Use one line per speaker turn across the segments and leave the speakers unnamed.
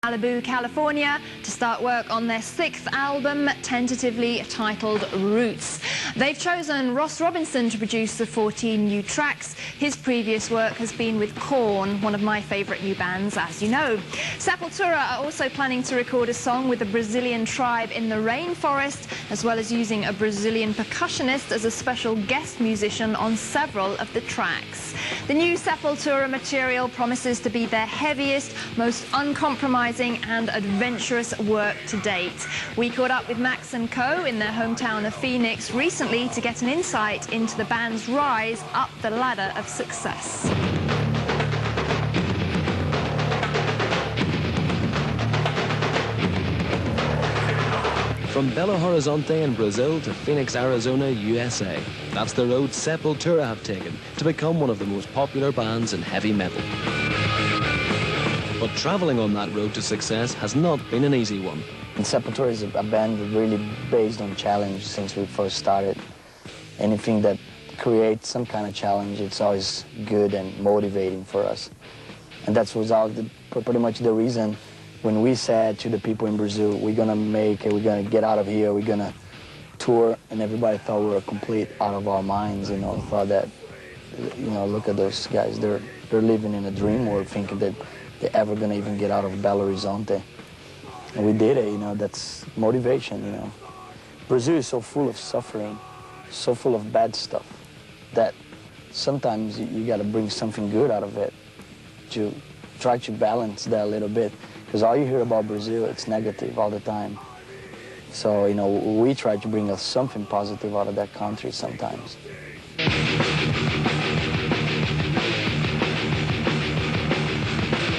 Malibu, California, to start work on their 6th album, tentatively titled Roots. They've chosen Ross Robinson to produce the 14 new tracks. His previous work has been with Korn, one of my favourite new bands, as you know. Sepultura are also planning to record a song with a Brazilian tribe in the rainforest, as well as using a Brazilian percussionist as a special guest musician on several of the tracks. The new Sepultura material promises to be their heaviest, most uncompromising and adventurous work to date. We caught up with Max and Co in their hometown of Phoenix recently to get an insight into the band's rise up the ladder of success.
From Belo Horizonte in Brazil to Phoenix, Arizona, USA. That's the road Sepultura have taken to become one of the most popular bands in heavy metal. But travelling on that road to success has not been an easy one.
And Sepultura is a band really based on challenge since we first started. Anything that creates some kind of challenge, it's always good and motivating for us. And that was pretty much the reason when we said to the people in Brazil, we're gonna make it, we're gonna get out of here, we're gonna tour, and everybody thought we were complete out of our minds, you know, thought that, you know, look at those guys, they're living in a dream world thinking that they're ever gonna even get out of Belo Horizonte. And we did it, you know, that's motivation, you know. Brazil is so full of suffering, so full of bad stuff, that sometimes you gotta bring something good out of it to try to balance that a little bit. Because all you hear about Brazil, it's negative all the time. So, you know, we try to bring us something positive out of that country sometimes.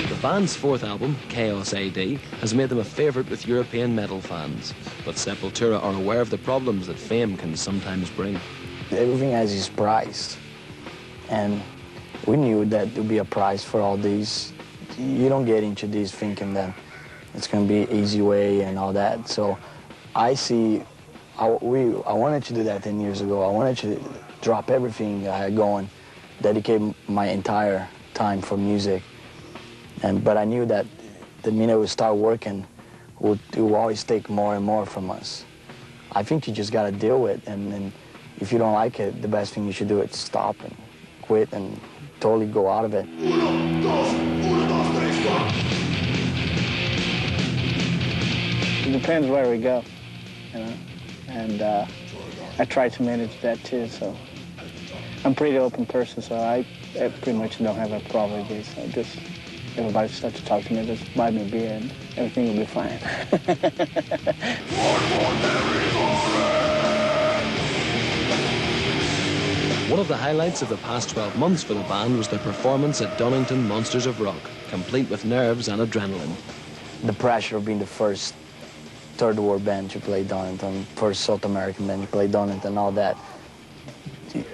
The band's 4th album, Chaos AD, has made them a favourite with European metal fans. But Sepultura are aware of the problems that fame can sometimes bring.
Everything has its price. And we knew that there would be a price for all these. You don't get into this thinking that it's going to be an easy way and all that. So I wanted to do that 10 years ago. I wanted to drop everything I had going, dedicate my entire time for music. But I knew that the minute we start working, it will always take more and more from us. I think you just got to deal with it. And if you don't like it, the best thing you should do is stop and quit and totally go out of it.
It depends where we go, you know, and I try to manage that too, so I'm a pretty open person, so I pretty much don't have a problem with this. I just, everybody starts to talk to me, just buy me a beer and everything will be fine.
One of the highlights of the past 12 months for the band was their performance at Donington Monsters of Rock, complete with nerves and adrenaline.
The pressure of being the first third world band to play Donington, first South American band to play Donington, all that.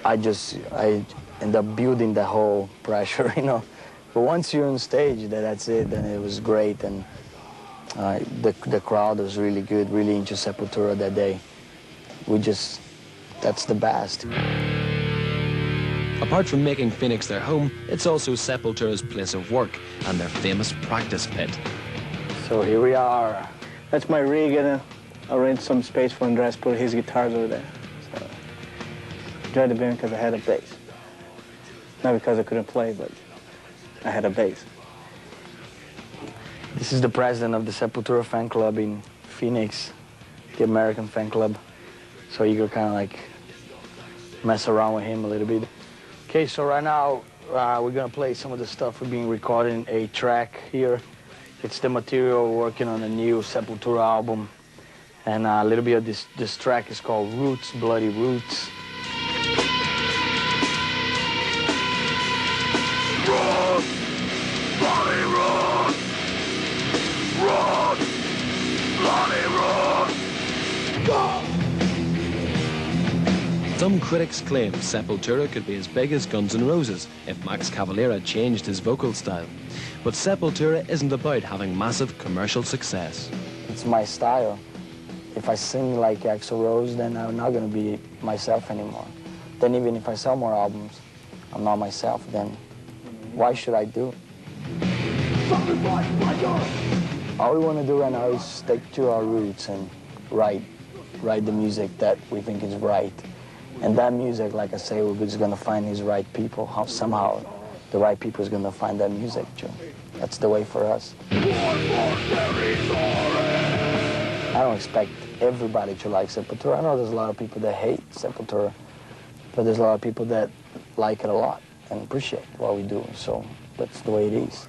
I end up building the whole pressure, you know. But once you're on stage, that's it, and it was great. And the crowd was really good, really into Sepultura that day. That's the best.
Apart from making Phoenix their home, it's also Sepultura's place of work and their famous practice pit.
So here we are.
That's my rig, and I arranged some space for Andres, put his guitars over there. So I enjoyed the band because I had a bass. Not because I couldn't play, but I had a bass.
This is the president of the Sepultura fan club in Phoenix, the American fan club. So you could kind of like mess around with him a little bit. Okay, so right now we're gonna play some of the stuff we're being recorded in a track here. It's the material we're working on a new Sepultura album. And a little bit of this track is called Roots, Bloody Roots.
Roots! Bloody roots! Roots! Bloody roots! Go!
Some critics claim Sepultura could be as big as Guns N' Roses if Max Cavalera changed his vocal style. But Sepultura isn't about having massive commercial success.
It's my style. If I sing like Axl Rose, then I'm not going to be myself anymore. Then even if I sell more albums, I'm not myself, then why should I do it? All we want to do right now is stick to our roots and write the music that we think is right. And that music, like I say, we're just going to find these right people. Somehow the right people is going to find that music too. That's the way for us. I don't expect everybody to like Sepultura. I know there's a lot of people that hate Sepultura, but there's a lot of people that like it a lot and appreciate what we do. So that's the way it is.